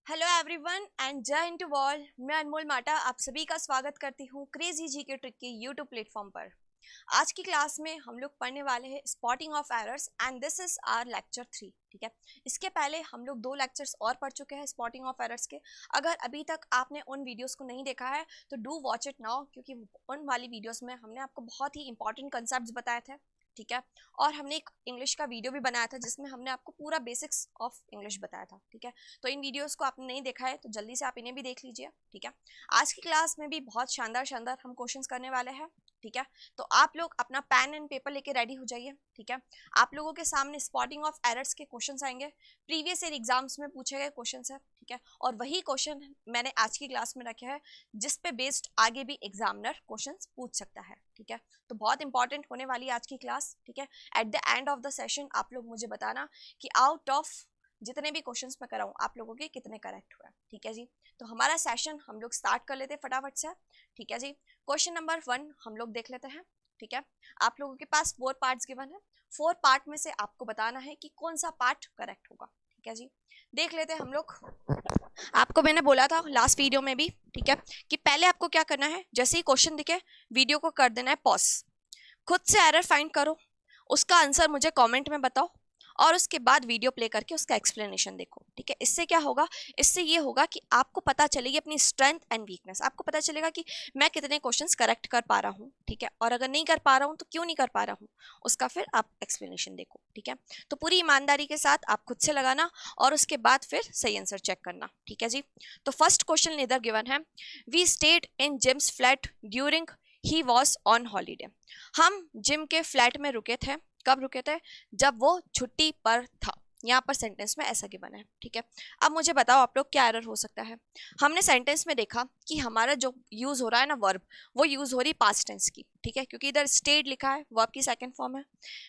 Hello everyone and जय हिंद to all. मैं अनमोल माटा आप सभी का स्वागत करती हूँ क्रेजी जी के ट्रिक के यूट्यूब प्लेटफॉर्म पर। आज की क्लास में हम लोग पढ़ने वाले हैं spotting of errors and this is our lecture 3। ठीक है, इसके पहले हम लोग 2 लेक्चर्स और पढ़ चुके हैं स्पॉटिंग ऑफ एरर्स के। अगर अभी तक आपने उन वीडियोस को नहीं देखा है तो डू वॉच इट नाउ, क्योंकि उन वाली वीडियोस में हमने आपको बहुत ही इंपॉर्टेंट कंसेप्ट बताए थे। ठीक है, और हमने एक इंग्लिश का वीडियो भी बनाया था जिसमें हमने आपको पूरा बेसिक्स ऑफ इंग्लिश बताया था। ठीक है, तो इन वीडियोस को आपने नहीं देखा है तो जल्दी से आप इन्हें भी देख लीजिए। ठीक है, आज की क्लास में भी बहुत शानदार शानदार हम क्वेश्चंस करने वाले हैं। ठीक है, तो आप लोग अपना पेन एंड पेपर लेके रेडी हो जाइए। ठीक है, आप लोगों के सामने स्पॉटिंग ऑफ एरर्स के क्वेश्चंस आएंगे, प्रीवियस ईयर एग्जाम्स में पूछे गए क्वेश्चंस है। ठीक है, और वही क्वेश्चन मैंने आज की क्लास में रखे हैं जिस पे बेस्ड आगे भी एग्जामिनर क्वेश्चंस पूछ सकता है। ठीक है, तो बहुत इंपॉर्टेंट होने वाली आज की क्लास। ठीक है, at the end of the session आप लोग मुझे बताना कि आउट ऑफ जितने भी क्वेश्चंस मैं कराऊं आप लोगों के कितने करेक्ट हुए। ठीक है जी, तो हमारा सेशन हम लोग स्टार्ट कर लेते हैं फटाफट से। ठीक है जी, क्वेश्चन नंबर 1 हम लोग देख लेते हैं। ठीक है, आप लोगों के पास 4 पार्ट्स गिवन है। 4 पार्ट में से आपको बताना है कि कौन सा पार्ट करेक्ट होगा। ठीक है जी, देख लेते हैं हम लोग। आपको मैंने बोला था लास्ट वीडियो में भी, ठीक है, कि पहले आपको क्या करना है, जैसे ही क्वेश्चन दिखे वीडियो को कर देना है पॉज, खुद से एरर फाइंड करो, उसका आंसर मुझे कमेंट में बताओ और उसके बाद वीडियो प्ले करके उसका एक्सप्लेनेशन देखो। ठीक है, इससे क्या होगा, इससे ये होगा कि आपको पता चलेगी अपनी स्ट्रेंथ एंड वीकनेस, आपको पता चलेगा कि मैं कितने क्वेश्चंस करेक्ट कर पा रहा हूँ। ठीक है, और अगर नहीं कर पा रहा हूँ तो क्यों नहीं कर पा रहा हूँ, उसका फिर आप एक्सप्लेनेशन देखो। ठीक है, तो पूरी ईमानदारी के साथ आप खुद से लगाना और उसके बाद फिर सही आंसर चेक करना। ठीक है जी, तो फर्स्ट क्वेश्चन इधर गिवन है, we stayed in Jim's flat during he was on holiday. हम जिम के फ्लैट में रुके थे, कब रुके थे, जब वो छुट्टी पर था। यहाँ पर सेंटेंस में ऐसा गिवन है। ठीक है, अब मुझे बताओ आप लोग क्या एरर हो सकता है। हमने सेंटेंस में देखा कि हमारा जो यूज हो रहा है ना वर्ब, वो यूज हो रही पास्ट टेंस की। ठीक है, क्योंकि इधर स्टेड लिखा है, वर्ब की सेकंड फॉर्म है।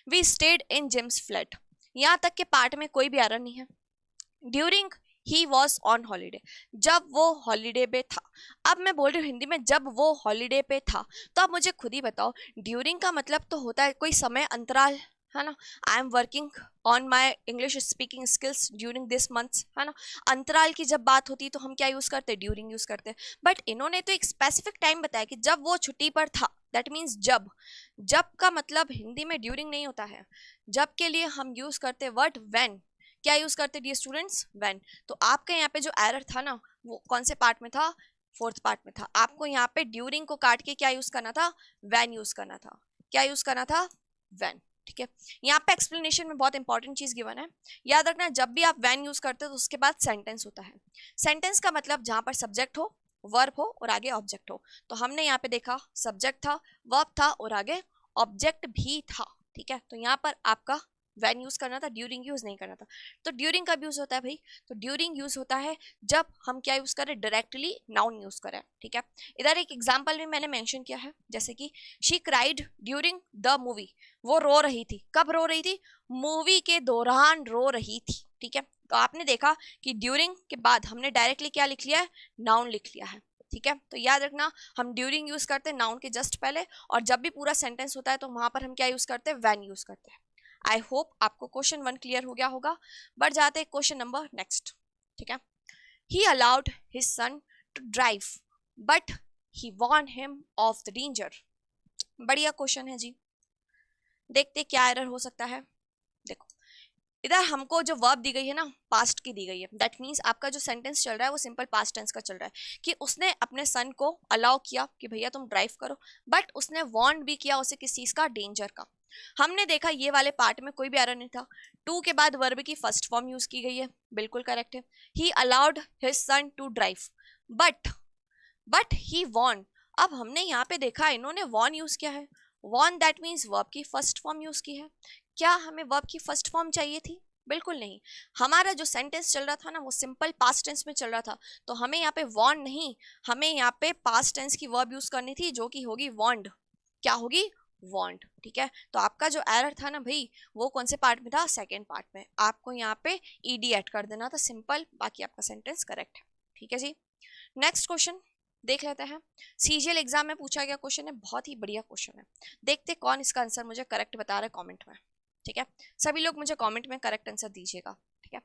We stayed in Jim's flat, यहाँ तक के पार्ट में कोई भी एरर नहीं है। During he was on holiday, जब वो हॉलीडे पे था। अब मैं बोल रही हूँ हिंदी में जब वो हॉलीडे पे था, तो आप मुझे खुद ही बताओ ड्यूरिंग का मतलब तो होता है कोई समय अंतराल, है ना। I am working on my English speaking skills during this months, है ना। अंतराल की जब बात होती है तो हम क्या यूज करते हैं, ड्यूरिंग यूज करते हैं। बट इन्होंने तो एक स्पेसिफिक टाइम बताया कि जब वो छुट्टी पर था, दैट मीन्स जब। जब का मतलब हिंदी में ड्यूरिंग नहीं होता है, जब के लिए हम यूज करते हैं वर्ड व्हेन। क्या यूज करते डियर स्टूडेंट्स, व्हेन। तो आपके यहाँ पे जो एरर था ना वो कौन से पार्ट में था, फोर्थ पार्ट में था। आपको यहाँ पे ड्यूरिंग को काट के क्या यूज करना था, व्हेन यूज करना था। क्या यूज करना था, व्हेन। ठीक है, यहाँ पे एक्सप्लेनेशन में बहुत इंपॉर्टेंट चीज गिवन है, याद रखना जब भी आप व्हेन यूज करते हो तो उसके बाद सेंटेंस होता है। सेंटेंस का मतलब जहां पर सब्जेक्ट हो, वर्ब हो और आगे ऑब्जेक्ट हो। तो हमने यहाँ पे देखा सब्जेक्ट था, वर्ब था और आगे ऑब्जेक्ट भी था। ठीक है, तो यहाँ पर आपका व्हेन यूज करना था, ड्यूरिंग यूज नहीं करना था। तो ड्यूरिंग कब यूज होता है भाई, तो ड्यूरिंग यूज होता है जब हम क्या यूज करें, डायरेक्टली नाउन यूज करें। ठीक है, इधर एक एग्जांपल भी मैंने मेंशन किया है, जैसे कि she cried during the movie, वो रो रही थी। कब रो रही थी, मूवी के दौरान रो रही थी। ठीक है, तो आपने देखा कि ड्यूरिंग के बाद हमने डायरेक्टली क्या लिख लिया है, नाउन लिख लिया है। ठीक है, तो याद रखना हम ड्यूरिंग यूज करते हैं नाउन के जस्ट पहले, और जब भी पूरा सेंटेंस होता है तो वहां पर हम क्या यूज करते हैं, व्हेन यूज करते हैं। आई होप आपको क्वेश्चन 1 क्लियर हो गया होगा। बढ़ जाते हैं क्वेश्चन नंबर नेक्स्ट। ठीक है, he allowed his son to drive but he warned him of the danger. बढ़िया क्वेश्चन है जी, देखते क्या एरर हो सकता है। देखो इधर हमको जो वर्ब दी गई है ना, पास्ट की दी गई है। दैट मीन्स आपका जो सेंटेंस चल रहा है वो सिंपल पास्ट टेंस का चल रहा है कि उसने अपने सन को अलाउ किया कि भैया तुम ड्राइव करो, बट उसने वार्न भी किया उसे किस चीज का, डेंजर का। हमने देखा ये वाले पार्ट में कोई भी एरर नहीं था। टू के बाद वर्ब की फर्स्ट फॉर्म यूज की गई है, बिल्कुल करेक्ट है। He allowed his son to drive but he warned. अब हमने यहाँ पे देखा इन्होंने वॉर्न यूज किया है। वॉर्न दैट मीन्स वर्ब की फर्स्ट फॉर्म यूज की है। क्या हमें वर्ब की फर्स्ट फॉर्म चाहिए थी, बिल्कुल नहीं। हमारा जो सेंटेंस चल रहा था ना वो सिंपल पास्ट टेंस में चल रहा था, तो हमें यहाँ पे वॉर्न नहीं, हमें यहाँ पे पास्ट टेंस की वर्ब यूज करनी थी जो कि होगी वॉन्ड। क्या होगी, वॉन्ड। ठीक है, तो आपका जो एरर था ना भाई वो कौन से पार्ट में था, सेकेंड पार्ट में। आपको यहाँ पे ईडी ऐड कर देना था सिंपल, बाकी आपका सेंटेंस करेक्ट है। ठीक है जी, नेक्स्ट क्वेश्चन देख लेते हैं। सीजीएल एग्जाम में पूछा गया क्वेश्चन है, बहुत ही बढ़िया क्वेश्चन है। देखते कौन इसका आंसर मुझे करेक्ट बता रहा है कमेंट में। ठीक है, सभी लोग मुझे कमेंट में करेक्ट आंसर दीजिएगा। ठीक है।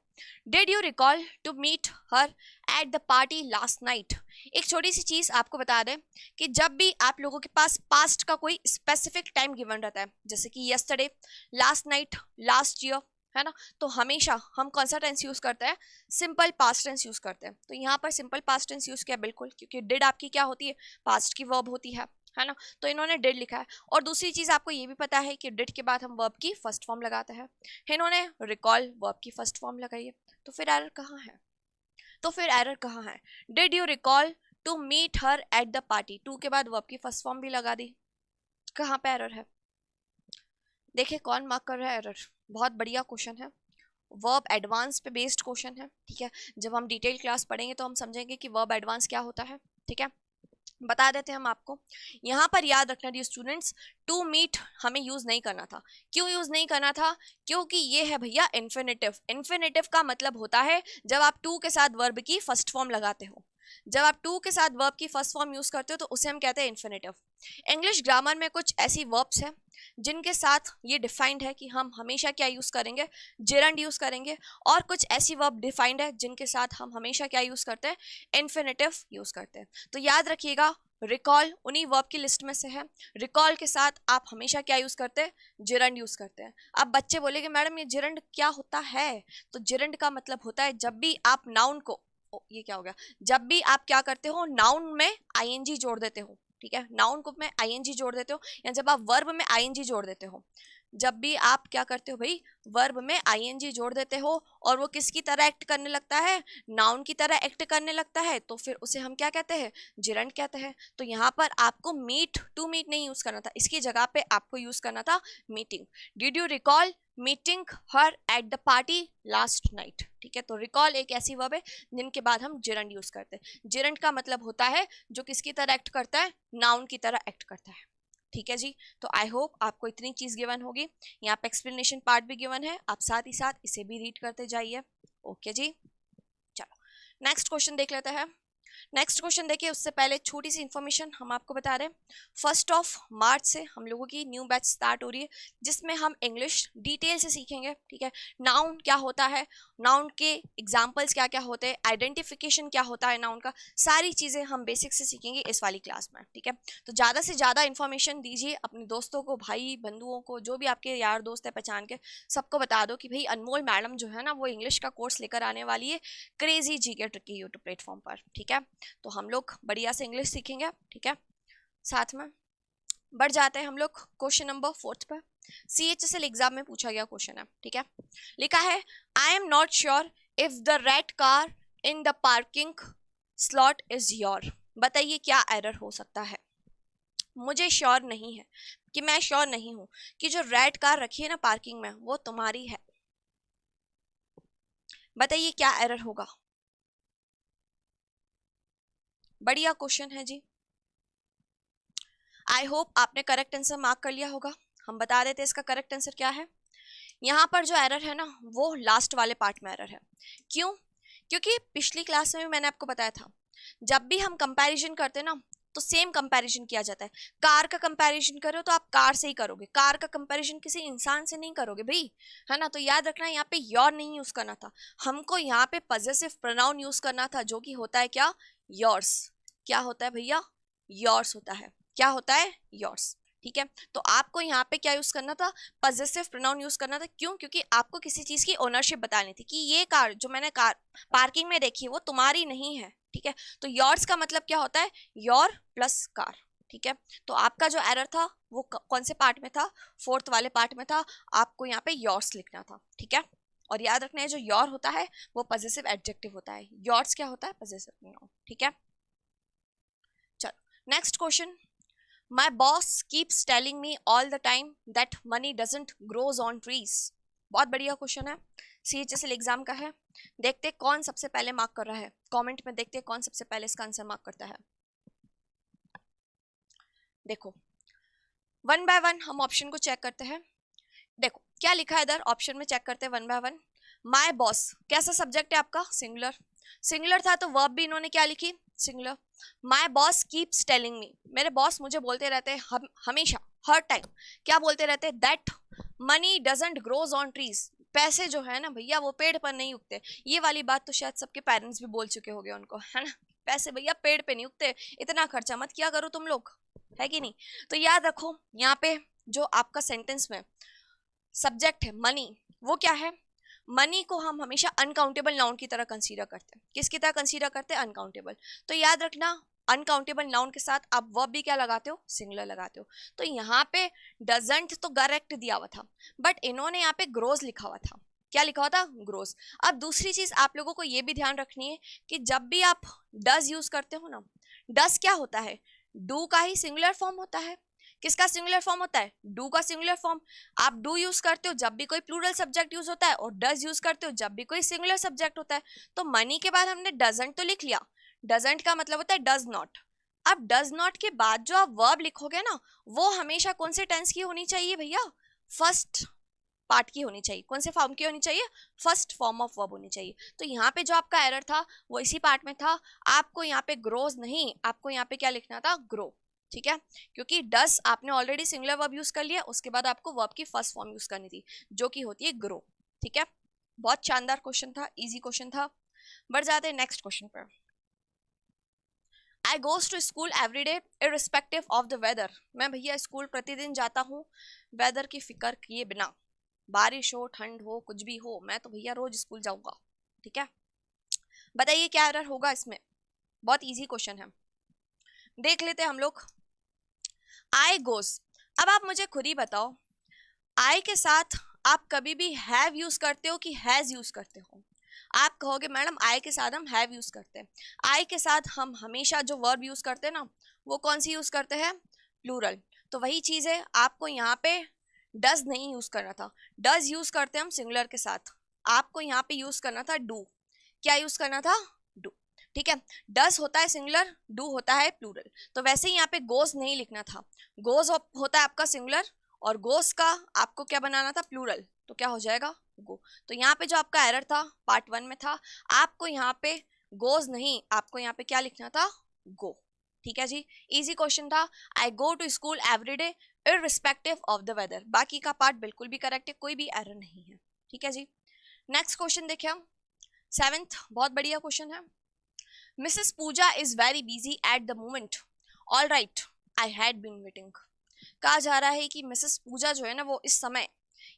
Did you recall to meet her at the party last night. एक छोटी सी चीज आपको बता दें कि जब भी आप लोगों के पास पास्ट का कोई स्पेसिफिक टाइम गिवन रहता है, जैसे कि yesterday, last night, last year, है ना, तो हमेशा हम कौन सा टेंस यूज करते हैं, सिंपल पास्ट टेंस यूज करते हैं। तो यहाँ पर सिंपल पास्ट टेंस यूज किया बिल्कुल, क्योंकि डिड आपकी क्या होती है, पास्ट की वर्ब होती है ना, तो इन्होंने डिड लिखा है। और दूसरी चीज आपको ये भी पता है कि डिड के बाद हम वर्ब की फर्स्ट फॉर्म लगाते हैं, इन्होंने रिकॉल वर्ब की फर्स्ट फॉर्म लगाई है। तो फिर एरर कहाँ है, did you recall to meet her at the party, to के बाद वर्ब की फर्स्ट फॉर्म भी लगा दी, कहाँ पे एरर है। देखिए कौन मार्क कर रहा है एरर, बहुत बढ़िया क्वेश्चन है, वर्ब एडवांस पे बेस्ड क्वेश्चन है, ठीक है। जब हम डिटेल क्लास पढ़ेंगे तो हम समझेंगे कि वर्ब एडवांस क्या होता है, ठीक है। बता देते हैं हम आपको। यहाँ पर याद रखना डियर स्टूडेंट्स, टू मीट हमें यूज नहीं करना था। क्यों यूज नहीं करना था, क्योंकि ये है भैया इन्फिनेटिव। इन्फिनेटिव का मतलब होता है जब आप टू के साथ वर्ब की फर्स्ट फॉर्म लगाते हो, जब आप टू के साथ वर्ब की फर्स्ट फॉर्म यूज करते हो तो उसे हम कहते हैं इन्फिनेटिव। इंग्लिश ग्रामर में कुछ ऐसी वर्ब्स हैं जिनके साथ ये डिफाइंड है कि हम हमेशा क्या यूज करेंगे, जेरंड यूज करेंगे, और कुछ ऐसी वर्ब डिफाइंड है जिनके साथ हम हमेशा क्या यूज करते हैं, इन्फिनेटिव यूज करते हैं। तो याद रखिएगा, रिकॉल उन्हीं वर्ब की लिस्ट में से है। रिकॉल के साथ आप हमेशा क्या यूज करते हैं, जेरंड यूज करते हैं। अब बच्चे बोलेंगे मैडम ये जेरंड क्या होता है, तो जेरंड का मतलब होता है जब भी आप नाउन को, ये क्या हो गया, जब भी आप क्या करते हो, नाउन में आईएनजी जोड़ देते हो, ठीक है, नाउन को में आईएनजी जोड़ देते हो, या जब आप वर्ब में आईएनजी जोड़ देते हो, जब भी आप क्या करते हो भाई, वर्ब में आईएनजी जोड़ देते हो और वो किसकी तरह एक्ट करने लगता है, नाउन की तरह एक्ट करने लगता है, तो फिर उसे हम क्या कहते हैं, जिरंड कहते हैं। तो यहाँ पर आपको मीट टू मीट नहीं यूज करना था, इसकी जगह पे आपको यूज करना था meeting. Did you recall meeting her at the party last night, ठीक है। तो रिकॉल एक ऐसी वर्ब है जिनके बाद हम जिरंड यूज करते हैं। जिरंड का मतलब होता है जो किसकी तरह एक्ट करता है, नाउन की तरह एक्ट करता है, ठीक है जी। तो आई होप आपको इतनी चीज गिवन होगी, यहाँ पे एक्सप्लेनेशन पार्ट भी गिवन है, आप साथ ही साथ इसे भी रीड करते जाइए। ओके जी, चलो नेक्स्ट क्वेश्चन देख लेते हैं। नेक्स्ट क्वेश्चन देखिए, उससे पहले छोटी सी इन्फॉर्मेशन हम आपको बता रहे हैं, 1 मार्च से हम लोगों की न्यू बैच स्टार्ट हो रही है, जिसमें हम इंग्लिश डिटेल से सीखेंगे, ठीक है। नाउन क्या होता है, नाउन के एग्जाम्पल्स क्या क्या होते हैं, आइडेंटिफिकेशन क्या होता है नाउन का, सारी चीज़ें हम बेसिक से सीखेंगे इस वाली क्लास में, ठीक है। तो ज़्यादा से ज़्यादा इन्फॉर्मेशन दीजिए अपने दोस्तों को, भाई बंधुओं को, जो भी आपके यार दोस्त है पहचान के, सबको बता दो कि भाई अनमोल मैडम जो है ना वो इंग्लिश का कोर्स लेकर आने वाली है crazy GK tricky YouTube platform पर, ठीक है। तो हम लोग बढ़िया से इंग्लिश सीखेंगे, ठीक है। साथ में बढ़ जाते हैं हम लोग क्वेश्चन नंबर 4 पर। CHSL एग्जाम में पूछा गया क्वेश्चन है, ठीक है। लिखा है, I am not sure if the red car in the parking slot is your. बताइए क्या एरर हो सकता है। मुझे श्योर नहीं है, कि मैं श्योर नहीं हूं कि जो रेड कार रखी है ना पार्किंग में वो तुम्हारी है। बताइए क्या एरर होगा। बढ़िया क्वेश्चन है जी, आई होप आपने करेक्ट आंसर मार्क कर लिया होगा। हम बता देते हैं इसका करेक्ट आंसर क्या है। यहाँ पर जो एरर है ना वो लास्ट वाले पार्ट में एरर है। क्यों, क्योंकि पिछली क्लास में भी मैंने आपको बताया था, जब भी हम कंपैरिजन करते हैं ना तो सेम कंपैरिजन किया जाता है। कार का कंपैरिजन करो तो आप कार से ही करोगे, कार का कंपैरिजन किसी इंसान से नहीं करोगे भाई, है ना। तो याद रखना यहाँ पे योर नहीं यूज करना था, हमको यहाँ पे पजेसिव प्रोनाउन यूज करना था, जो कि होता है क्या, योर्स। क्या होता है भैया, योर्स होता है। क्या होता है, योर्स, ठीक है। तो आपको यहाँ पे क्या यूज करना था, पजेसिव प्रोनाउन यूज करना था। क्यों, क्योंकि आपको किसी चीज की ओनरशिप बतानी थी कि ये कार जो मैंने कार पार्किंग में देखी वो तुम्हारी नहीं है, ठीक है। तो योर्स का मतलब क्या होता है, योर प्लस कार, ठीक है। तो आपका जो एरर था वो कौन से पार्ट में था, 4th वाले पार्ट में था। आपको यहाँ पे योर्स लिखना था, ठीक है। और याद रखना है जो योर होता है वो पजेसिव एडजेक्टिव होता है, योर्स क्या होता है, पजेसिव प्रोनाउन, ठीक है। चलो next question, My boss keeps telling me all the time that money doesn't grows on trees। बहुत बढ़िया क्वेश्चन है, CHSL एग्जाम का है। देखते कौन सबसे पहले मार्क कर रहा है, कमेंट में देखते कौन सबसे पहले इसका आंसर मार्क करता है। देखो 1 बाय 1 हम ऑप्शन को चेक करते हैं। देखो क्या लिखा है इधर, ऑप्शन में चेक करते हैं 1 बाय 1। माय बॉस कैसा सब्जेक्ट है आपका, सिंगुलर। सिंगुलर था तो वर्ब भी इन्होंने क्या लिखी, singular. My boss keeps telling me, मेरे बॉस मुझे बोलते रहते हैं हमेशा, हर टाइम क्या बोलते रहते हैं, that money doesn't grows on trees, पैसे जो है ना भैया वो पेड़ पर नहीं उगते। ये वाली बात तो शायद सबके पेरेंट्स भी बोल चुके होंगे उनको, है ना, पैसे भैया पेड़ पे नहीं उगते, इतना खर्चा मत किया करो तुम लोग, है कि नहीं। तो याद रखो यहाँ पे जो आपका सेंटेंस में सब्जेक्ट है मनी, वो क्या है, मनी को हम हमेशा अनकाउंटेबल नाउन की तरह कंसीडर करते हैं। किसकी तरह कंसीडर करते हैं, अनकाउंटेबल। तो याद रखना अनकाउंटेबल नाउन के साथ आप वर्ब भी क्या लगाते हो, सिंगुलर लगाते हो। तो यहाँ पे डजंट तो करेक्ट दिया हुआ था, बट इन्होंने यहाँ पे ग्रोज लिखा हुआ था। क्या लिखा हुआ था, ग्रोज। अब दूसरी चीज आप लोगों को ये भी ध्यान रखनी है कि जब भी आप डज यूज करते हो ना, डज क्या होता है, डू का ही सिंगुलर फॉर्म होता है। किसका सिंगुलर फॉर्म होता है, डू का सिंगुलर फॉर्म। आप डू यूज करते हो जब भी कोई प्लूरल सब्जेक्ट यूज होता है, और डज यूज करते हो जब भी कोई सिंगुलर सब्जेक्ट होता है। तो मनी के बाद हमने डजंट तो लिख लिया, डजंट का मतलब होता है डज नॉट। अब डज नॉट के बाद जो आप वर्ब लिखोगे ना, वो हमेशा कौन से टेंस की होनी चाहिए भैया, फर्स्ट पार्ट की होनी चाहिए। कौन से फॉर्म की होनी चाहिए, फर्स्ट फॉर्म ऑफ वर्ब होनी चाहिए। तो यहाँ पे जो आपका एरर था वो इसी पार्ट में था। आपको यहाँ पे ग्रोज नहीं, आपको यहाँ पे क्या लिखना था, ग्रो, ठीक है। क्योंकि डस आपने ऑलरेडी सिंगुलर वर्ब यूज कर लिया, उसके बाद आपको वर्ब की फर्स्ट फॉर्म यूज करनी थी जो कि होती है ग्रो, ठीक है। बहुत शानदार क्वेश्चन था, इजी क्वेश्चन था। बढ़ जाते हैं नेक्स्ट क्वेश्चन पर। I goes to school every day irrespective of the weather. मैं भैया स्कूल प्रतिदिन जाता हूँ वेदर की फिक्र किए बिना, बारिश हो ठंड हो कुछ भी हो, मैं तो भैया रोज स्कूल जाऊंगा, ठीक है। बताइए क्या एरर होगा इसमें, बहुत इजी क्वेश्चन है, देख लेते हैं हम लोग। आई गोज, अब आप मुझे खुद ही बताओ, आई के साथ आप कभी भी हैव यूज करते हो कि हैज यूज करते हो। आप कहोगे मैडम आई के साथ हम हैव यूज करते हैं। आई के साथ हम हमेशा जो वर्ब यूज करते हैं ना, वो कौन सी यूज करते हैं, प्लूरल। तो वही चीज है, आपको यहाँ पे डज नहीं यूज करना था, डज यूज करते हैं हम सिंगुलर के साथ, आपको यहाँ पे यूज करना था डू। क्या यूज करना था, डू, ठीक है। डज होता है सिंगुलर, डू होता है प्लूरल। तो वैसे ही यहाँ पे गोज नहीं लिखना था, गोज होता है आपका सिंगुलर, और गोस का आपको क्या बनाना था, प्लूरल। तो क्या हो जाएगा, गो। तो यहाँ पे जो आपका एरर था पार्ट 1 में था, आपको यहाँ पे गोज नहीं, आपको यहाँ पे क्या लिखना था, गो, ठीक है जी। इजी क्वेश्चन था। I go to school every day irrespective of the weather. बाकी का पार्ट बिल्कुल भी करेक्ट है, कोई भी एरर नहीं है, ठीक है जी। नेक्स्ट क्वेश्चन देखिए हम, 7th, बहुत बढ़िया क्वेश्चन है। Mrs Pooja is very busy at the moment, all right I had been waiting. कहा जा रहा है कि मिसेस पूजा जो है ना वो इस समय,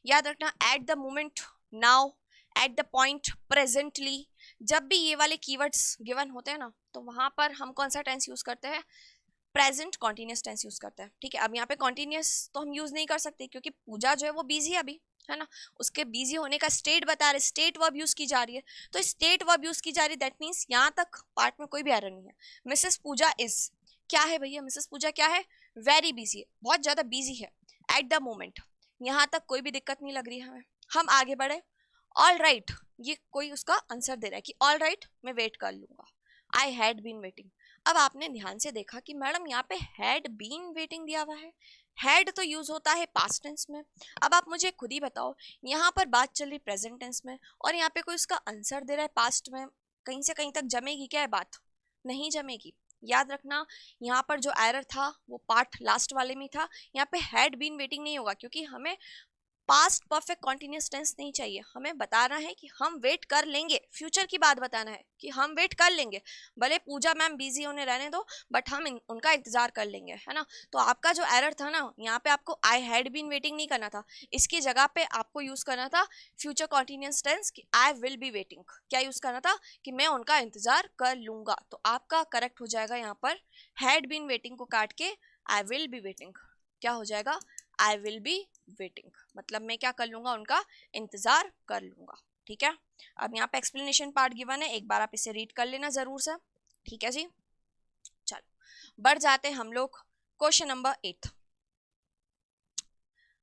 याद रखना eight the moment, now, at the point, presently, जब भी ये वाले कीवर्ड्स गिवन होते हैं ना, तो वहां पर हम कौन सा टेंस यूज करते हैं, प्रेजेंट कॉन्टिन्यूस टेंस यूज करते हैं, ठीक है। अब यहाँ पे कॉन्टिन्यूस तो हम यूज नहीं कर सकते क्योंकि पूजा जो है वो बिजी है अभी, है ना, उसके बिजी होने का स्टेट बता रहे, स्टेट वर्ब यूज की जा रही है। तो स्टेट वर्ब यूज की जा रही है, दैट मीन्स यहाँ तक पार्ट में कोई भी एरर नहीं है। मिसेस पूजा इज क्या है भैया, मिसेस पूजा क्या है, वेरी बिजी है, बहुत ज्यादा बिजी है। एट द मोमेंट, यहाँ तक कोई भी दिक्कत नहीं लग रही है हमें, हम आगे बढ़े। ऑल राइट, ये कोई उसका आंसर दे रहा है कि ऑल राइट मैं वेट कर लूंगा। I had been waiting. अब आपने ध्यान से देखा कि मैडम यहाँ पे हैड बीन वेटिंग दिया हुआ है, हैड तो यूज होता है पास्ट टेंस में। अब आप मुझे खुद ही बताओ, यहाँ पर बात चल रही प्रेजेंट टेंस में, और यहाँ पे कोई उसका आंसर दे रहा है पास्ट में, कहीं से कहीं तक जमेगी क्या है बात, नहीं जमेगी। याद रखना यहाँ पर जो एरर था वो पार्ट लास्ट वाले में था, यहाँ पे हैड बीन वेटिंग नहीं होगा क्योंकि हमें पास्ट परफेक्ट कॉन्टिन्यूस टेंस नहीं चाहिए, हमें बताना है कि हम वेट कर लेंगे, फ्यूचर की बात बताना है कि हम वेट कर लेंगे, भले पूजा मैम बिजी होने रहने दो बट हम उनका इंतजार कर लेंगे, है ना। तो आपका जो एरर था ना, यहाँ पे आपको आई हैड बीन वेटिंग नहीं करना था, इसकी जगह पे आपको यूज करना था फ्यूचर कॉन्टिन्यूस टेंस कि आई विल बी वेटिंग। क्या यूज करना था, कि मैं उनका इंतजार कर लूंगा। तो आपका करेक्ट हो जाएगा यहाँ पर हैड बीन वेटिंग को काट के आई विल बी वेटिंग। क्या हो जाएगा, आई विल बी वेटिंग, मतलब मैं क्या कर लूंगा, उनका इंतजार कर लूंगा, ठीक है। अब यहाँ पे एक्सप्लेनेशन पार्ट गिवन है, एक बार आप इसे रीड कर लेना जरूर से, ठीक है जी। चलो बढ़ जाते हैं हम लोग क्वेश्चन नंबर 8।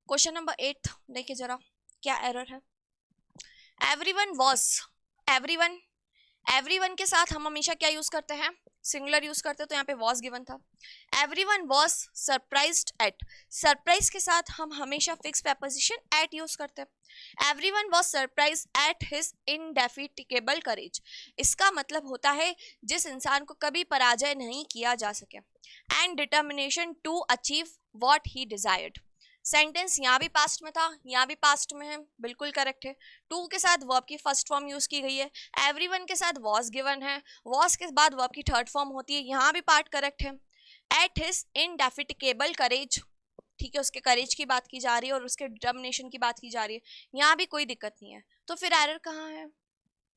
क्वेश्चन नंबर 8 देखिए जरा क्या एरर है। एवरीवन वॉज, एवरीवन, एवरीवन के साथ हम हमेशा क्या यूज करते हैं, सिंगुलर यूज करते हैं, तो यहाँ पे वॉज गिवन था। Everyone was surprised eight, surprise के साथ हम हमेशा फिक्स प्रेपोजिशन एट यूज करते हैं। Everyone was surprised at his indefatigable courage, इसका मतलब होता है जिस इंसान को कभी पराजय नहीं किया जा सके, and determination to achieve what he desired, sentence यहाँ भी पास्ट में था, यहाँ भी पास्ट में है, बिल्कुल करेक्ट है। टू के साथ वर्ब की फर्स्ट फॉर्म यूज की गई है, एवरीवन के साथ वॉज गिवन है, वॉज के बाद वर्ब की थर्ड फॉर्म होती है, यहाँ भी पार्ट करेक्ट है। एट हिज इंडेफिटिकेबल करेज, ठीक है, उसके करेज की बात की जा रही है और उसके डिटर्मिनेशन की बात की जा रही है, यहाँ भी कोई दिक्कत नहीं है। तो फिर एरर कहाँ है?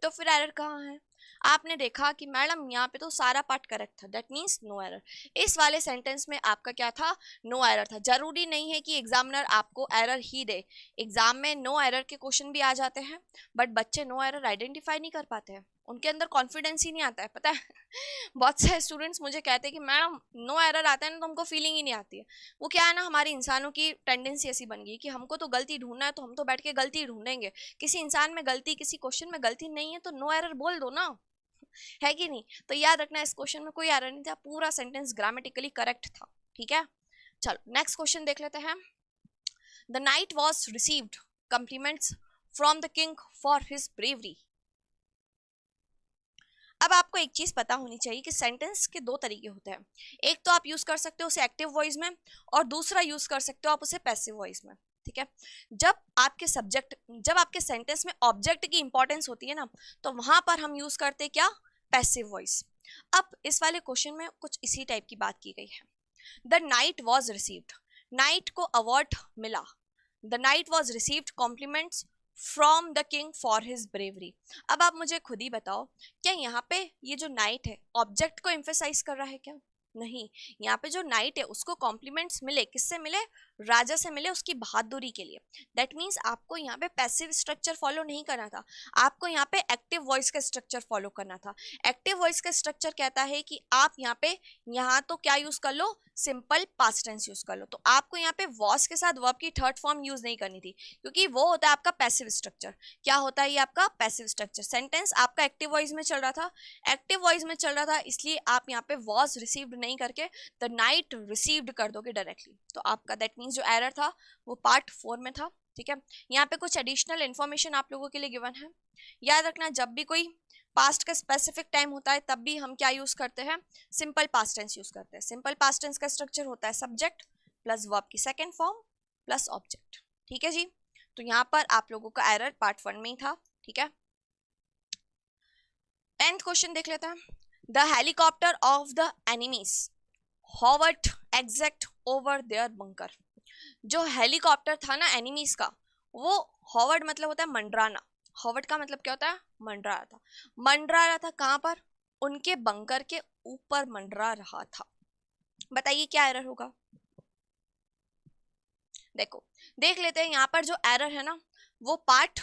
तो फिर एरर कहाँ है? आपने देखा कि मैडम यहाँ पे तो सारा पार्ट करेक्ट था, दैट मीन्स नो एरर। इस वाले सेंटेंस में आपका क्या था? नो एरर था। जरूरी नहीं है कि एग्जामिनर आपको एरर ही दे, एग्जाम में नो एरर के क्वेश्चन भी आ जाते हैं, बट बच्चे नो एरर आइडेंटिफाई नहीं कर पाते हैं, उनके अंदर कॉन्फिडेंस ही नहीं आता है, पता है। बहुत सारे स्टूडेंट्स मुझे कहते हैं कि मैडम नो एरर आता है ना तो हमको फीलिंग ही नहीं आती है। वो क्या है ना, हमारी इंसानों की टेंडेंसी ऐसी बन गई कि हमको तो गलती ढूंढना है तो हम तो बैठ के गलती ढूंढेंगे। किसी इंसान में गलती, किसी क्वेश्चन में गलती नहीं है तो नो एरर बोल दो ना, है कि नहीं? तो याद रखना इस क्वेश्चन में कोई एरर नहीं था, पूरा सेंटेंस ग्रामेटिकली करेक्ट था, ठीक है। चलो नेक्स्ट क्वेश्चन देख लेते हैं। The knight was received compliments from the king for his bravery. अब आपको एक चीज पता होनी चाहिए कि सेंटेंस के दो तरीके होते हैं, एक तो आप यूज कर सकते हो उसे एक्टिव वॉइस में और दूसरा यूज कर सकते हो आप उसे पैसिव वॉइस में, ठीक है। जब आपके सेंटेंस में ऑब्जेक्ट की इंपॉर्टेंस होती है ना, तो वहां पर हम यूज करते हैं क्या? Passive voice. अब इस वाले क्वेश्चन में कुछ इसी टाइप की बात की गई है। The knight was received, knight को अवार्ड मिला, the knight was received compliments from the king for his bravery. अब आप मुझे खुद ही बताओ, क्या यहाँ पे ये जो नाइट है ऑब्जेक्ट को एम्फेसाइज कर रहा है क्या? नहीं, यहाँ पे जो नाइट है उसको कॉम्प्लीमेंट्स मिले, किससे मिले? राजा से मिले, उसकी बहादुरी के लिए। दैट मीन्स आपको यहाँ पे पैसिव स्ट्रक्चर फॉलो नहीं करना था, आपको यहाँ पे एक्टिव वॉइस का स्ट्रक्चर फॉलो करना था। एक्टिव वॉइस का स्ट्रक्चर कहता है कि आप यहाँ पे, यहाँ तो क्या यूज कर लो? सिंपल पास्ट टेंस यूज कर लो। तो आपको यहाँ पे वॉज के साथ वर्ब की थर्ड फॉर्म यूज नहीं करनी थी, क्योंकि वो होता है आपका पैसिव स्ट्रक्चर। क्या होता है ये आपका? Passive structure. सेंटेंस आपका एक्टिव वॉइस में चल रहा था, एक्टिव वॉइस में चल रहा था, इसलिए आप यहाँ पे वॉज रिसीव्ड नहीं करके द नाइट रिसीव्ड कर दोगे डायरेक्टली। तो आपका दैट मीन्स जो एरर था वो पार्ट 4 में था, ठीक है। यहाँ पे कुछ एडिशनल इन्फॉर्मेशन आप लोगों के लिए गिवन है। याद रखना, जब भी कोई पास्ट का स्पेसिफिक टाइम होता है तब भी हम क्या यूज करते हैं? सिंपल पास्ट टेंस यूज करते हैं। सिंपल पास्ट टेंस का स्ट्रक्चर होता है सब्जेक्ट प्लस वर्ब की सेकेंड फॉर्म प्लस ऑब्जेक्ट, ठीक है जी। तो यहाँ पर आप लोगों का एरर पार्ट 1 में ही था, ठीक है। 10th क्वेश्चन देख लेते हैं। The helicopter of the enemies hovered exact over their bunker. जो हेलीकॉप्टर था ना एनिमीज का, वो हॉवर्ड मतलब होता है मंडराना, हॉवर्ड का मतलब क्या होता है? मंडरा रहा था। मंडरा रहा था कहाँ पर? उनके बंकर के ऊपर मंडरा रहा था। बताइए क्या एरर होगा? देखो, देख लेते हैं यहाँ पर जो एरर है ना वो पार्ट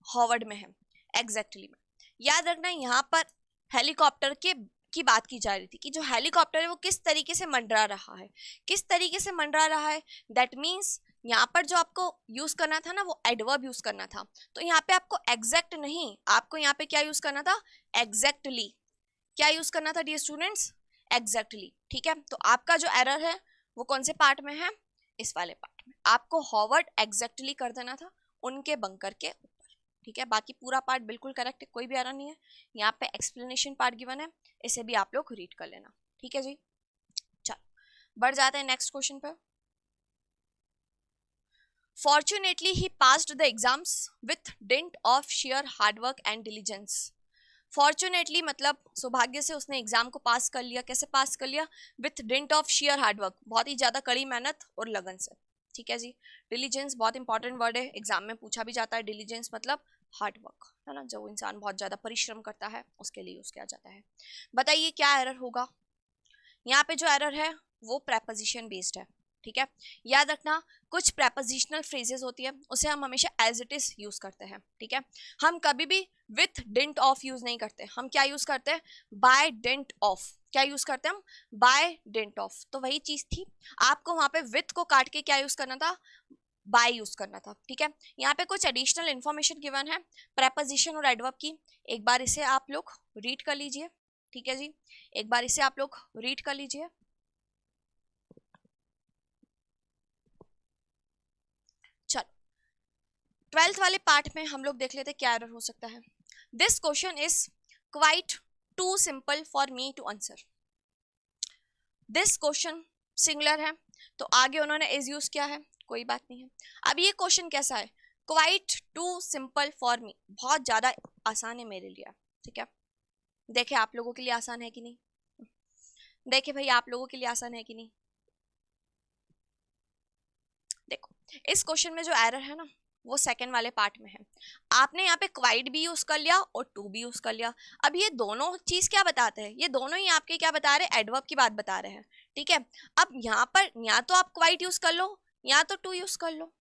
हॉवर्ड में है, एग्जैक्टली में। याद रखना यहाँ पर हेलीकॉप्टर के की बात की जा रही थी कि जो हेलीकॉप्टर है वो किस तरीके से मंडरा रहा है, किस तरीके से मंडरा रहा है। दैट मीन्स यहाँ पर जो आपको यूज करना था ना वो एडवर्ब यूज करना था। तो यहाँ पे आपको एग्जैक्ट नहीं, आपको यहाँ पे क्या यूज करना था? एग्जैक्टली। क्या यूज करना था डियर स्टूडेंट्स? एग्जैक्टली, ठीक है। तो आपका जो एरर है वो कौन से पार्ट में है? इस वाले पार्ट में। आपको हॉवर्ड एग्जैक्टली कर देना था उनके बंकर के ऊपर, ठीक है। बाकी पूरा पार्ट बिल्कुल करेक्ट है, कोई भी एरर नहीं है। यहाँ पे एक्सप्लेनेशन पार्ट गिवन है, इसे भी आप लोग रीड कर लेना, ठीक है जी। चलो बढ़ जाते हैं नेक्स्ट क्वेश्चन पर। Fortunately, he passed the exams with dint of sheer hard work and diligence. Fortunately मतलब सौभाग्य से उसने एग्जाम को पास कर लिया। कैसे पास कर लिया? With didn't of share hard work, बहुत ही ज्यादा कड़ी मेहनत और लगन से, ठीक है जी। डिलीजेंस बहुत इंपॉर्टेंट वर्ड है, एग्जाम में पूछा भी जाता है। डिलीजेंस मतलब हार्डवर्क, है ना, जो इंसान बहुत ज्यादा परिश्रम करता है उसके लिए यूज किया जाता है। बताइए क्या एरर होगा? यहाँ पे जो एरर है वो प्रेपोजिशन बेस्ड है, ठीक है। याद रखना, कुछ प्रेपोजिशनल फ्रेजेस होती है उसे हम हमेशा एज इट इज यूज करते हैं, ठीक है। हम कभी भी विथ डिंट ऑफ यूज नहीं करते, हम क्या यूज करते हैं? By dint of. क्या यूज करते हैं हम? By dint of. तो वही चीज थी, आपको वहां पे विथ को काट के क्या यूज करना था? बाय यूज करना था, ठीक है। यहाँ पे कुछ एडिशनल इन्फॉर्मेशन गिवन है प्रेपोजिशन और एडवर्ब की, एक बार इसे आप लोग रीड कर लीजिए, ठीक है जी। एक बार इसे आप लोग रीड कर लीजिए। चलो 12th वाले पार्ट में हम लोग देख लेते हैं क्या एरर हो सकता है। This question is quite too simple for me to answer. This question singular है, तो आगे उन्होंने इज यूज किया है, कोई बात नहीं है। अब ये क्वेश्चन कैसा है, quite too simple for me, बहुत ज्यादा आसान है मेरे लिए, ठीक है। देखे आप लोगों के लिए आसान है कि नहीं, देखे भाई आप लोगों के लिए आसान है कि नहीं। देखो इस क्वेश्चन में जो एरर है ना वो सेकंड वाले पार्ट में है। आपने यहाँ पे क्वाइट भी यूज कर लिया और टू भी यूज कर लिया। अब ये दोनों चीज क्या बताते हैं, ये दोनों ही आपके क्या बता रहे हैं, एडवर्ब की बात बता रहे हैं, ठीक है। अब यहाँ पर या तो आप क्वाइट यूज कर लो या तो टू यूज कर लो,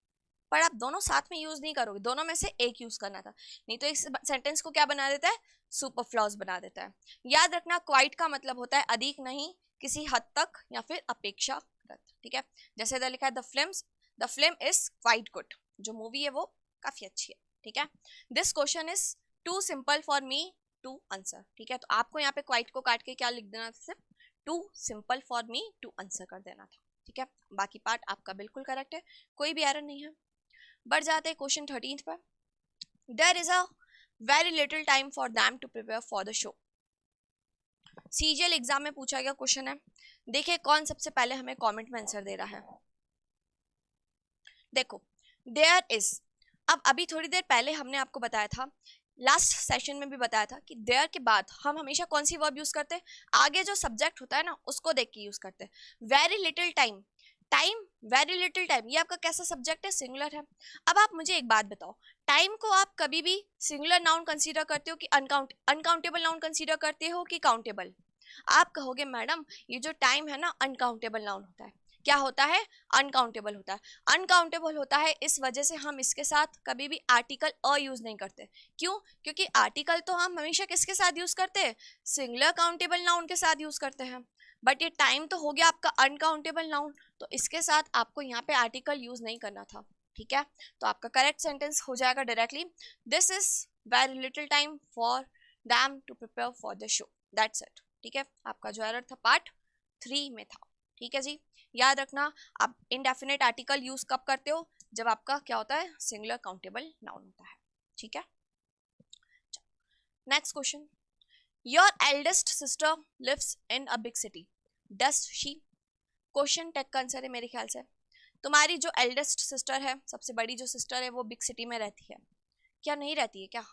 पर आप दोनों साथ में यूज नहीं करोगे, दोनों में से एक यूज करना था, नहीं तो इस सेंटेंस को क्या बना देता है, सुपरफ्लॉज बना देता है। याद रखना क्वाइट का मतलब होता है अधिक नहीं, किसी हद तक या फिर अपेक्षाकृत, ठीक है। जैसे इधर लिखा है the film is quite good, जो मूवी है वो काफी अच्छी है, ठीक है। This question is too simple for me to answer, ठीक है। तो आपको यहाँ पे क्वाइट को काट के क्या लिख देना था, सिर्फ too simple for me to answer कर देना था, ठीक है। बाकी पार्ट आपका बिल्कुल करेक्ट है, कोई भी एरर नहीं है। बढ़ जाते हैं क्वेश्चन 13 पर। There is a very little time for them to prepare for the show. CGL exam में पूछा गया क्वेश्चन है, देखिए कौन सबसे पहले हमें कमेंट में आंसर दे रहा है। देखो देयर इज, अब अभी थोड़ी देर पहले हमने आपको बताया था, लास्ट सेशन में भी बताया था कि देयर के बाद हम हमेशा कौन सी वर्ब यूज करते हैं, आगे जो सब्जेक्ट होता है ना उसको देख के यूज करते हैं। Very little time, time very little time, ये आपका कैसा सब्जेक्ट है, सिंगुलर है। अब आप मुझे एक बात बताओ, टाइम को आप कभी भी सिंगुलर नाउन कंसीडर करते हो कि अनकाउंटेबल नाउन कंसीडर करते हो कि काउंटेबल। आप कहोगे मैडम ये जो टाइम है ना अनकाउंटेबल नाउन होता है, क्या होता है, अनकाउंटेबल होता है। अनकाउंटेबल होता है इस वजह से हम इसके साथ कभी भी आर्टिकल अ यूज नहीं करते। क्यों, क्योंकि आर्टिकल तो हम हमेशा किसके साथ यूज करते हैं, सिंगुलर काउंटेबल नाउन के साथ यूज करते हैं। बट ये टाइम तो हो गया आपका अनकाउंटेबल नाउन, तो इसके साथ आपको यहाँ पे आर्टिकल यूज नहीं करना था, ठीक है। तो आपका करेक्ट सेंटेंस हो जाएगा directly, this is very little time for them to prepare for the show, that's it, ठीक है। आपका जो एरर था पार्ट 3 में था, ठीक है जी। याद रखना आप इनडेफिनेट आर्टिकल यूज कब करते हो, जब आपका क्या होता है, सिंगुलर काउंटेबल नाउन होता है, ठीक है। Next question, your eldest sister lives in a big city, does she. Question tag का आंसर है मेरे ख्याल से, तुम्हारी जो एल्डेस्ट सिस्टर है, सबसे बड़ी जो सिस्टर है, वो बिग सिटी में रहती है क्या, नहीं रहती है क्या।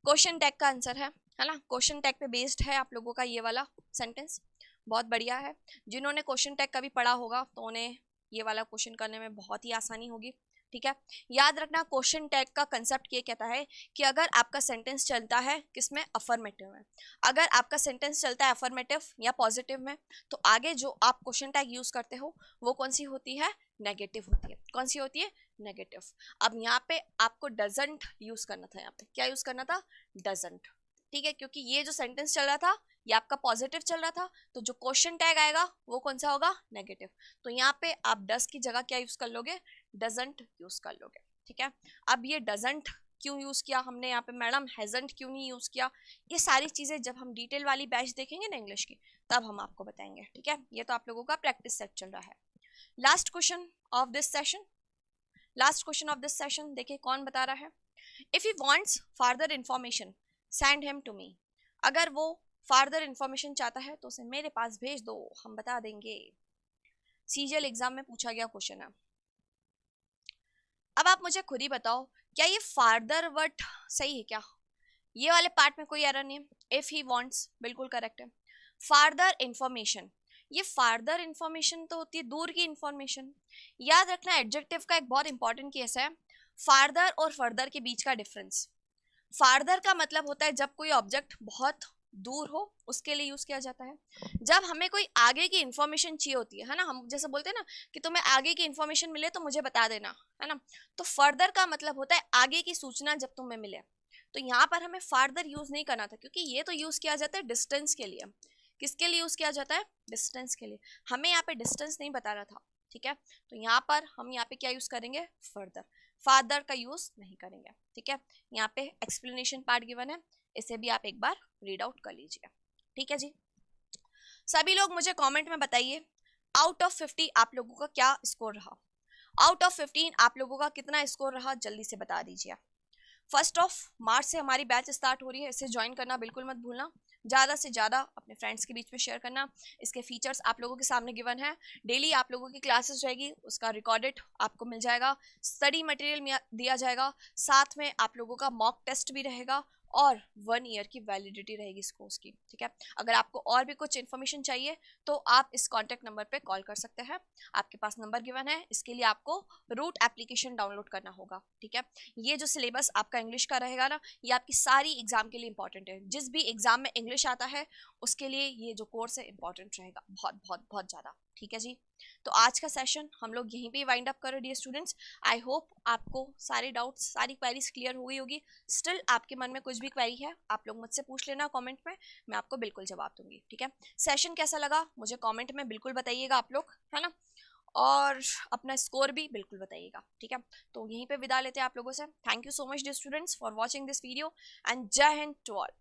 क्वेश्चन टैग का आंसर है ना, क्वेश्चन टैग पे बेस्ड है आप लोगों का ये वाला सेंटेंस, बहुत बढ़िया है। जिन्होंने क्वेश्चन टैग कभी पढ़ा होगा तो उन्हें ये वाला क्वेश्चन करने में बहुत ही आसानी होगी, ठीक है। याद रखना क्वेश्चन टैग का कंसेप्ट ये कहता है कि अगर आपका सेंटेंस चलता है किसमें, अफर्मेटिव में, अगर आपका सेंटेंस चलता है अफर्मेटिव या पॉजिटिव में, तो आगे जो आप क्वेश्चन टैग यूज करते हो वो कौन सी होती है, नेगेटिव होती है। कौन सी होती है, नेगेटिव। अब यहाँ पे आपको डजंट यूज करना था, यहाँ पे क्या यूज करना था, डजंट, ठीक है। क्योंकि ये जो सेंटेंस चल रहा था ये आपका पॉजिटिव चल रहा था, तो जो क्वेश्चन टैग आएगा वो कौन सा होगा, नेगेटिव। तो यहाँ पे आप डज की जगह क्या यूज कर लोगे, डजंट यूज कर लोगे, ठीक है। अब ये डजंट क्यों यूज किया हमने यहाँ पे, मैडम हैजंट क्यों नहीं यूज किया, ये सारी चीजें जब हम डिटेल वाली बैच देखेंगे ना इंग्लिश की, तब हम आपको बताएंगे, ठीक है। ये तो आप लोगों का प्रैक्टिस सेट चल रहा है। Last question of this session, last question of this session देखिए कौन बता रहा है, if he wants further information send him to me. अगर वो फर्दर इंफॉर्मेशन चाहता है तो उसे मेरे पास भेज दो, हम बता देंगे। सीजीएल एग्जाम में पूछा गया क्वेश्चन है। अब आप मुझे खुद ही बताओ, क्या ये फार्दर वर्ड सही है क्या, ये वाले पार्ट में कोई एरर नहीं है। इफ ही वांट्स बिल्कुल करेक्ट है। फार्दर इंफॉर्मेशन, ये फार्दर इंफॉर्मेशन तो होती है दूर की इंफॉर्मेशन। याद रखना एडजेक्टिव का एक बहुत इंपॉर्टेंट केस है, फार्दर और फर्दर के बीच का डिफरेंस। फार्दर का मतलब होता है जब कोई ऑब्जेक्ट बहुत दूर हो उसके लिए यूज किया जाता है। जब हमें कोई आगे की इंफॉर्मेशन चाहिए होती है ना, हम जैसे बोलते हैं ना कि तुम्हें आगे की इंफॉर्मेशन मिले तो मुझे बता देना, है ना। तो फर्दर का मतलब होता है आगे की सूचना जब तुम्हें मिले। तो यहाँ पर हमें फार्दर यूज नहीं करना था, क्योंकि ये तो यूज किया जाता है डिस्टेंस के लिए। किसके लिए यूज किया जाता है, डिस्टेंस के लिए। हमें यहाँ पे डिस्टेंस नहीं बताना था, ठीक है। तो यहाँ पर हम यहाँ पे क्या यूज करेंगे, फर्दर, फादर का यूज नहीं करेंगे, ठीक है। यहाँ पे एक्सप्लेनेशन पार्ट गिवन है, इसे भी आप एक बार रीड आउट कर लीजिए, ठीक है जी। सभी लोग मुझे कमेंट में बताइए, आउट ऑफ 50 आप लोगों का क्या स्कोर रहा, आउट ऑफ 15 आप लोगों का कितना स्कोर रहा, जल्दी से बता दीजिए। 1 मार्च से हमारी बैच स्टार्ट हो रही है, इसे ज्वाइन करना बिल्कुल मत भूलना। ज़्यादा से ज़्यादा अपने फ्रेंड्स के बीच में शेयर करना। इसके फीचर्स आप लोगों के सामने गिवन है। डेली आप लोगों की क्लासेस रहेगी, उसका रिकॉर्डेड आपको मिल जाएगा, स्टडी मटेरियल दिया जाएगा, साथ में आप लोगों का मॉक टेस्ट भी रहेगा और 1 ईयर की वैलिडिटी रहेगी इस कोर्स की, ठीक है। अगर आपको और भी कुछ इन्फॉर्मेशन चाहिए तो आप इस कॉन्टैक्ट नंबर पे कॉल कर सकते हैं। आपके पास नंबर गिवन है, इसके लिए आपको रूट एप्लीकेशन डाउनलोड करना होगा, ठीक है। ये जो सिलेबस आपका इंग्लिश का रहेगा ना, ये आपकी सारी एग्जाम के लिए इंपॉर्टेंट है। जिस भी एग्जाम में इंग्लिश आता है उसके लिए ये जो कोर्स है इंपॉर्टेंट रहेगा, बहुत बहुत बहुत ज़्यादा, ठीक है जी। तो आज का सेशन हम लोग यहीं पे वाइंड अप करें डियर स्टूडेंट्स। आई होप आपको सारे डाउट्स, सारी क्वेरीज क्लियर हो गई होगी। स्टिल आपके मन में कुछ भी क्वेरी है आप लोग मुझसे पूछ लेना कमेंट में, मैं आपको बिल्कुल जवाब दूंगी, ठीक है। सेशन कैसा लगा मुझे कमेंट में बिल्कुल बताइएगा आप लोग, है ना। और अपना स्कोर भी बिल्कुल बताइएगा, ठीक है। तो यहीं पे विदा लेते हैं आप लोगों से। Thank you so much dear students for watching this video and जय हिंद टू ऑल।